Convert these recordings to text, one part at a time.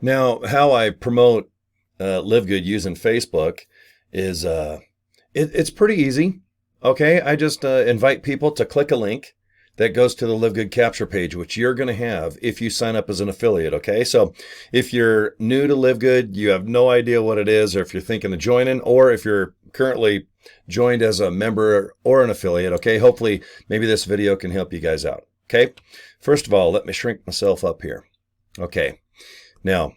Now, how I promote Live Good using Facebook is it's pretty easy. Okay, I just invite people to click a link that goes to the Live Good capture page, which you're going to have if you sign up as an affiliate. Okay, so if you're new to Live Good, you have no idea what it is, or if you're thinking of joining, or if you're currently joined as a member or an affiliate, okay, hopefully maybe this video can help you guys out. Okay, first of all, let me shrink myself up here. Okay, now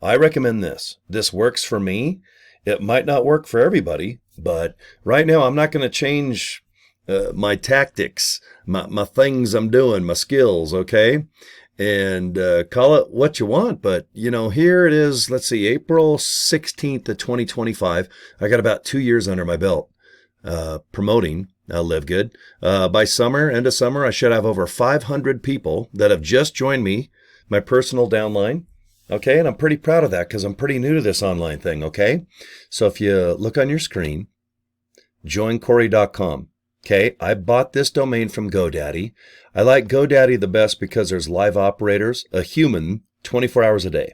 I recommend this. This works for me. It might not work for everybody, but right now I'm not going to change my tactics, my things I'm doing, my skills, okay? And call it what you want, but you know, here it is, let's see, April 16th of 2025. I got about 2 years under my belt promoting Live Good. By summer, end of summer, I should have over 500 people that have just joined me, my personal downline. Okay, and I'm pretty proud of that because I'm pretty new to this online thing, okay? So if you look on your screen, joincory.com. Okay, I bought this domain from GoDaddy. I like GoDaddy the best because there's live operators, a human, 24 hours a day.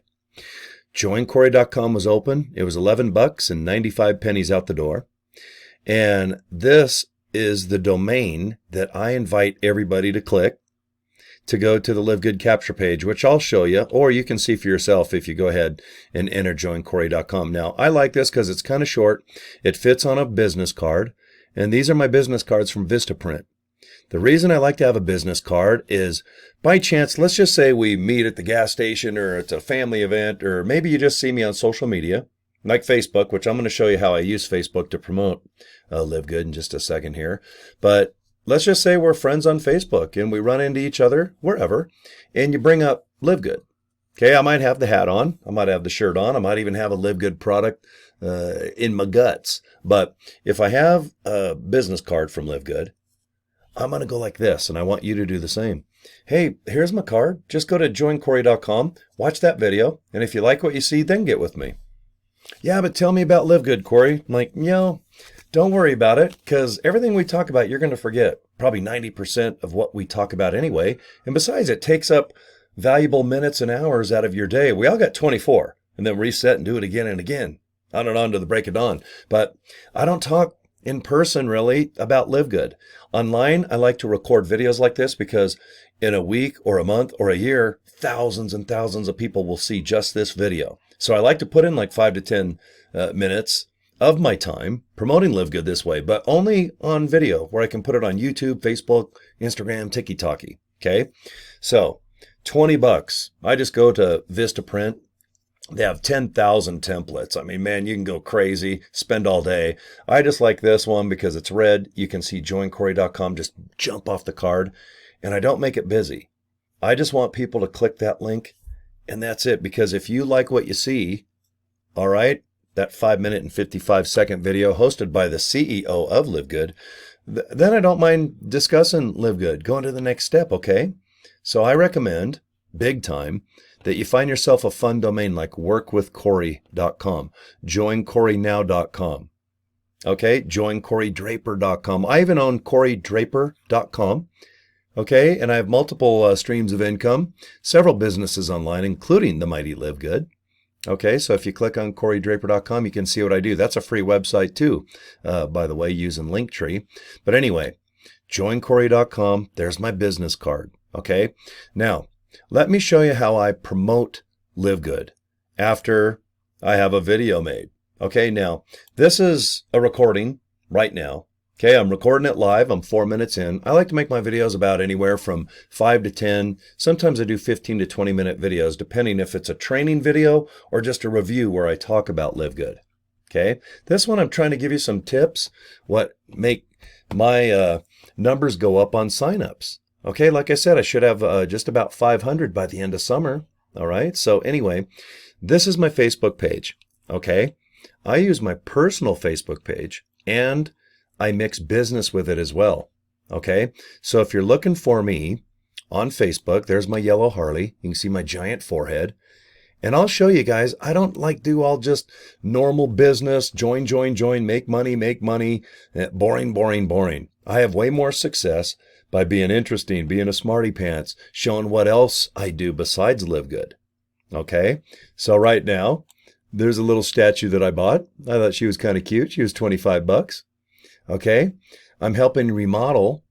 Joincory.com was open. It was $11 and 95 pennies out the door. And this is the domain that I invite everybody to click to go to the Live Good capture page, which I'll show you, or you can see for yourself if you go ahead and enter joincory.com. Now, I like this because it's kind of short. It fits on a business card, and these are my business cards from Vistaprint. The reason I like to have a business card is, by chance, let's just say we meet at the gas station, or it's a family event, or maybe you just see me on social media, like Facebook, which I'm going to show you how I use Facebook to promote Live Good in just a second here. But let's just say we're friends on Facebook and we run into each other wherever, and you bring up Live Good. Okay, I might have the hat on, I might have the shirt on, I might even have a Live Good product in my guts. But if I have a business card from Live Good, I'm going to go like this, and I want you to do the same. Hey, here's my card. Just go to joincory.com, watch that video, and if you like what you see, then get with me. Yeah, but tell me about Live Good, Cory. I'm like, don't worry about it, because everything we talk about, you're going to forget. Probably 90% of what we talk about anyway. And besides, it takes up valuable minutes and hours out of your day. We all got 24, and then reset and do it again and again, on and on to the break of dawn. But I don't talk in person really about Live Good. Online, I like to record videos like this because in a week or a month or a year, thousands and thousands of people will see just this video. So I like to put in like 5 to 10 minutes of my time promoting Live Good this way, but only on video, where I can put it on YouTube, Facebook, Instagram, TikTok. Okay, so $20. I just go to Vistaprint. They have 10,000 templates. I mean, man, you can go crazy, spend all day. I just like this one because it's red. You can see joincory.com just jump off the card, and I don't make it busy. I just want people to click that link, and that's it. Because if you like what you see, all right, that 5-minute and 55-second video hosted by the CEO of Live Good, then I don't mind discussing Live Good, going to the next step, okay? So I recommend, big time, that you find yourself a fun domain like workwithcory.com, joincorynow.com, okay, joincorydraper.com. I even own corydraper.com, okay, and I have multiple streams of income, several businesses online, including the mighty Live Good. Okay, so if you click on corydraper.com, you can see what I do. That's a free website too, by the way, using Linktree. But anyway, joincory.com, there's my business card, okay? Now, let me show you how I promote Live Good after I have a video made. Okay, now, this is a recording right now. Okay, I'm recording it live. I'm 4 minutes in. I like to make my videos about anywhere from 5 to 10. Sometimes I do 15 to 20-minute videos, depending if it's a training video or just a review where I talk about Live Good. Okay, this one I'm trying to give you some tips, what make my numbers go up on signups. Okay, like I said, I should have just about 500 by the end of summer. All right, so anyway, this is my Facebook page. Okay, I use my personal Facebook page, and I mix business with it as well. Okay, so if you're looking for me on Facebook, there's my yellow Harley. You can see my giant forehead. And I'll show you guys, I don't like do all just normal business, join, make money, boring, boring, boring. I have way more success by being interesting, being a smarty pants, showing what else I do besides Live Good. Okay, so right now, there's a little statue that I bought. I thought she was kind of cute. She was 25 bucks. Okay, I'm helping remodel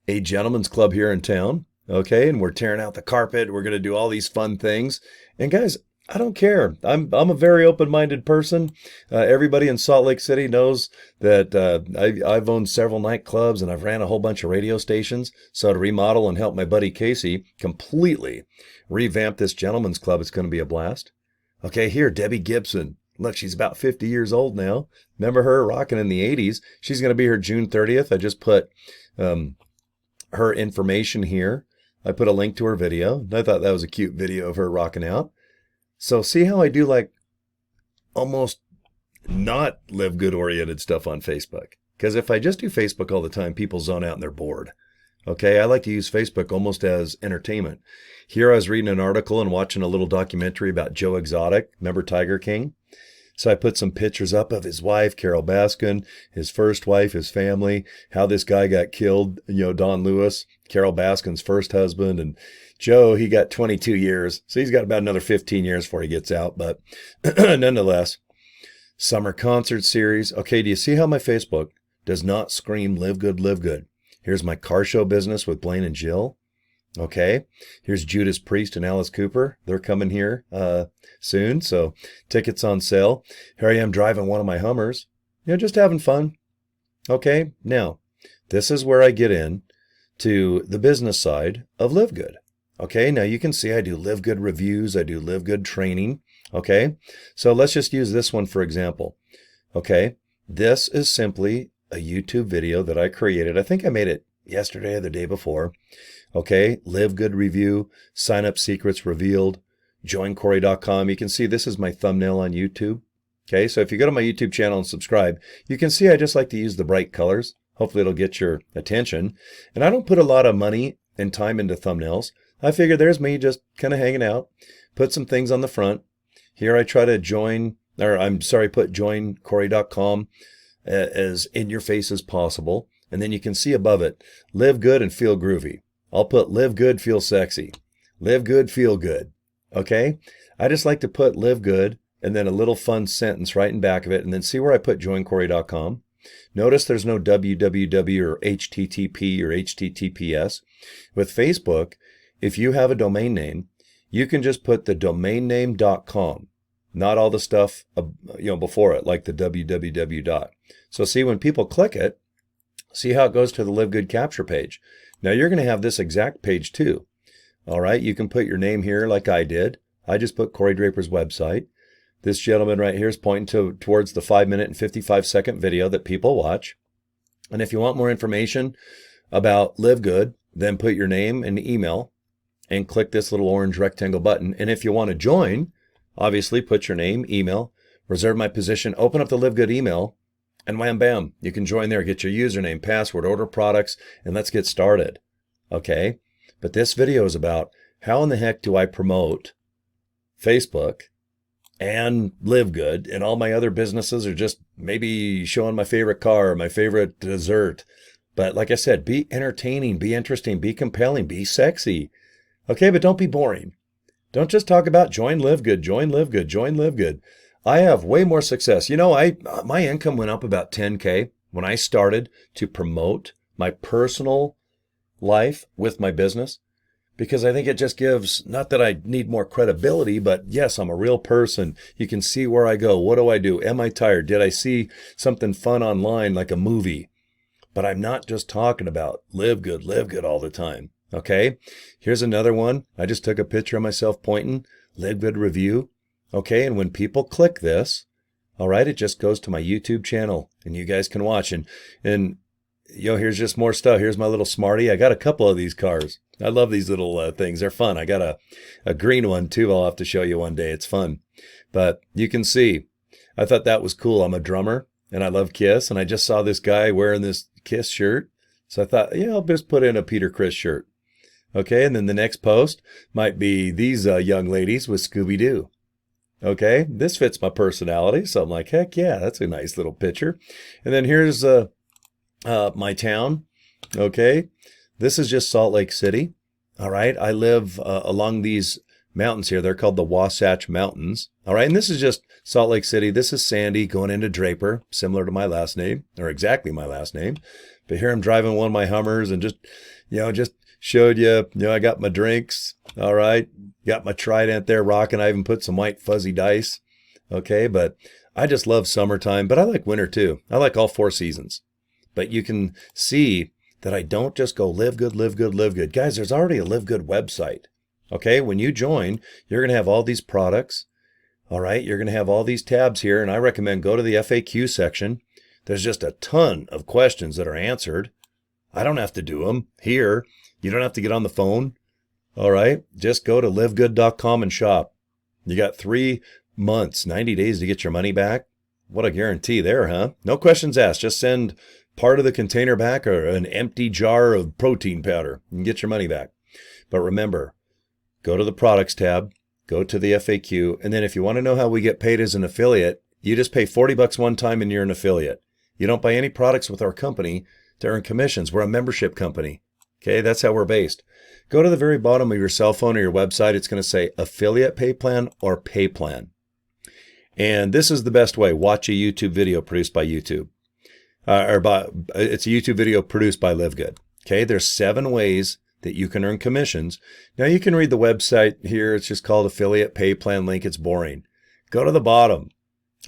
a gentleman's club here in town. Okay, and we're tearing out the carpet. We're going to do all these fun things. And guys, I don't care. I'm a very open-minded person. Everybody in Salt Lake City knows that I've owned several nightclubs and I've ran a whole bunch of radio stations. So to remodel and help my buddy Casey completely revamp this gentleman's club, it's going to be a blast. Okay, here, Debbie Gibson. Look, she's about 50 years old now. Remember her rocking in the 80s? She's going to be here June 30th. I just put her information here. I put a link to her video. I thought that was a cute video of her rocking out. So see how I do like almost not live good oriented stuff on Facebook? Because if I just do Facebook all the time, people zone out and they're bored. Okay, I like to use Facebook almost as entertainment. Here I was reading an article and watching a little documentary about Joe Exotic. Remember Tiger King? So I put some pictures up of his wife, Carol Baskin, his first wife, his family, how this guy got killed, Don Lewis, Carol Baskin's first husband, and Joe, he got 22 years. So he's got about another 15 years before he gets out. But nonetheless, summer concert series. Okay, do you see how my Facebook does not scream live good, live good? Here's my car show business with Blaine and Jill. Okay, here's Judas Priest and Alice Cooper. They're coming here soon, so tickets on sale. Here I am driving one of my Hummers, just having fun. Okay, now, this is where I get in to the business side of Live Good. Okay, now you can see I do Live Good reviews, I do Live Good training. Okay, so let's just use this one for example. Okay, this is simply a YouTube video that I created. I think I made it yesterday or the day before. Okay, Live Good review, sign up secrets revealed, joincory.com. You can see this is my thumbnail on YouTube. Okay, so if you go to my YouTube channel and subscribe, you can see I just like to use the bright colors. Hopefully it'll get your attention. And I don't put a lot of money and time into thumbnails. I figure there's me just kind of hanging out, put some things on the front. Here I try to put joincory.com as in your face as possible. And then you can see above it, live good and feel groovy. I'll put live good, feel sexy. Live good, feel good. Okay? I just like to put live good and then a little fun sentence right in back of it and then see where I put joincory.com. Notice there's no www or http or https. With Facebook, if you have a domain name, you can just put the domain name.com, not all the stuff before it, like the www. So see, when people click it, see how it goes to the Live Good capture page. Now you're going to have this exact page too. All right, you can put your name here like I did. I just put Cory Draper's website. This gentleman right here is pointing towards the 5-minute and 55-second video that people watch. And if you want more information about Live Good, then put your name and email and click this little orange rectangle button. And if you want to join, obviously put your name, email, reserve my position, open up the Live Good email, and wham, bam, you can join there, get your username, password, order products, and let's get started. Okay? But this video is about how in the heck do I promote Facebook and Live Good, and all my other businesses are just maybe showing my favorite car, my favorite dessert. But like I said, be entertaining, be interesting, be compelling, be sexy. Okay, but don't be boring. Don't just talk about join Live Good, join Live Good, join Live Good. I have way more success. My income went up about 10K when I started to promote my personal life with my business, because I think it just gives, not that I need more credibility, but yes, I'm a real person. You can see where I go. What do I do? Am I tired? Did I see something fun online like a movie? But I'm not just talking about live good all the time. Okay, here's another one. I just took a picture of myself pointing, Live Good review. Okay, and when people click this, all right, it just goes to my YouTube channel and you guys can watch. And here's just more stuff. Here's my little Smarty. I got a couple of these cars. I love these little things. They're fun. I got a green one too. I'll have to show you one day. It's fun. But you can see, I thought that was cool. I'm a drummer and I love Kiss. And I just saw this guy wearing this Kiss shirt. So I thought, I'll just put in a Peter Criss shirt. Okay, and then the next post might be these young ladies with Scooby-Doo. Okay, this fits my personality. So I'm like, heck yeah, that's a nice little picture. And then here's my town. Okay, this is just Salt Lake City. All right, I live along these mountains here. They're called the Wasatch Mountains. All right, and this is just Salt Lake City. This is Sandy going into Draper, similar to my last name, or exactly my last name. But here I'm driving one of my Hummers and just showed you, I got my drinks. All right, got my Trident there rocking. I even put some white fuzzy dice. Okay, but I just love summertime, but I like winter too. I like all 4 seasons. But you can see that I don't just go live good, live good, live good. Guys, there's already a Live Good website. Okay, when you join, you're going to have all these products. All right, you're going to have all these tabs here, and I recommend go to the FAQ section. There's just a ton of questions that are answered. I don't have to do them here. You don't have to get on the phone. All right, just go to livegood.com and shop. You got 3 months, 90 days to get your money back. What a guarantee there, huh? No questions asked. Just send part of the container back or an empty jar of protein powder and get your money back. But remember, go to the products tab, go to the FAQ, and then if you want to know how we get paid as an affiliate, you just pay $40 one time and you're an affiliate. You don't buy any products with our company to earn commissions. We're a membership company. Okay, that's how we're based. Go to the very bottom of your cell phone or your website. It's going to say affiliate pay plan or pay plan. And this is the best way. Watch a YouTube video produced by YouTube. It's a YouTube video produced by LiveGood. Okay, there's 7 ways that you can earn commissions. Now you can read the website here. It's just called affiliate pay plan link. It's boring. Go to the bottom.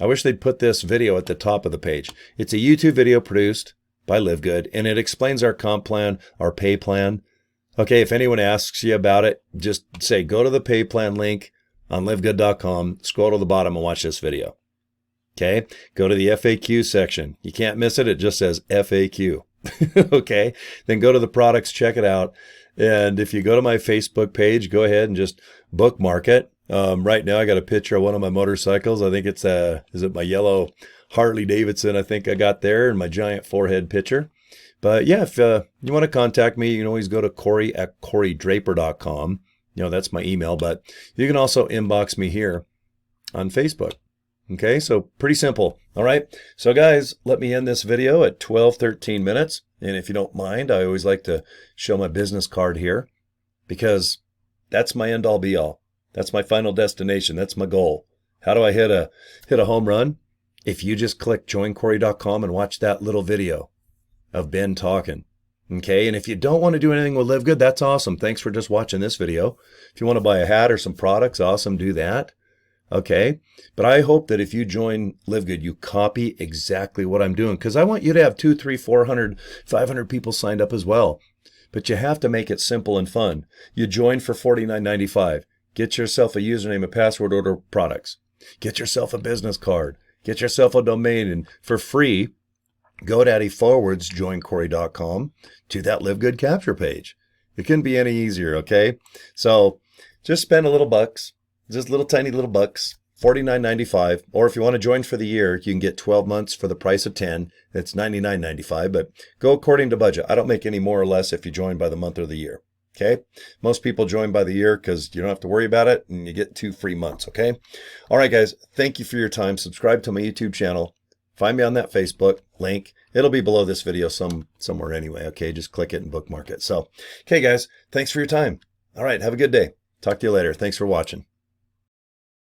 I wish they'd put this video at the top of the page. It's a YouTube video produced by LiveGood, and it explains our comp plan, our pay plan. Okay, if anyone asks you about it, just say, go to the pay plan link on livegood.com, scroll to the bottom and watch this video. Okay, go to the FAQ section. You can't miss it. It just says FAQ. Okay, then go to the products, check it out. And if you go to my Facebook page, go ahead and just bookmark it. Right now I got a picture of one of my motorcycles. I think it's is it my yellow Harley Davidson I think I got there, and my giant forehead picture. But yeah, if you want to contact me, you can always go to Cory at CoryDraper.com. That's my email, but you can also inbox me here on Facebook. Okay, so pretty simple. All right, so guys, let me end this video at 12-13 minutes. And if you don't mind, I always like to show my business card here because that's my end all be all. That's my final destination. That's my goal. How do I hit a home run? If you just click joincory.com and watch that little video of Ben talking. Okay, and if you don't want to do anything with LiveGood, that's awesome. Thanks for just watching this video. If you want to buy a hat or some products, awesome, do that. Okay, but I hope that if you join LiveGood, you copy exactly what I'm doing, because I want you to have 200, 300, 400, 500 people signed up as well. But you have to make it simple and fun. You join for $49.95. Get yourself a username and password, order products. Get yourself a business card. Get yourself a domain, and for free, GoDaddy forwards joincory.com to that LiveGood capture page. It couldn't be any easier, okay? So just spend a little bucks, just little tiny little bucks, $49.95. Or if you want to join for the year, you can get 12 months for the price of 10. That's $99.95, but go according to budget. I don't make any more or less if you join by the month or the year. Okay, most people join by the year because you don't have to worry about it and you get 2 free months. Okay, all right, guys, thank you for your time. Subscribe to my YouTube channel. Find me on that Facebook link. It'll be below this video somewhere anyway. Okay, just click it and bookmark it. So, okay, guys, thanks for your time. All right, have a good day. Talk to you later. Thanks for watching.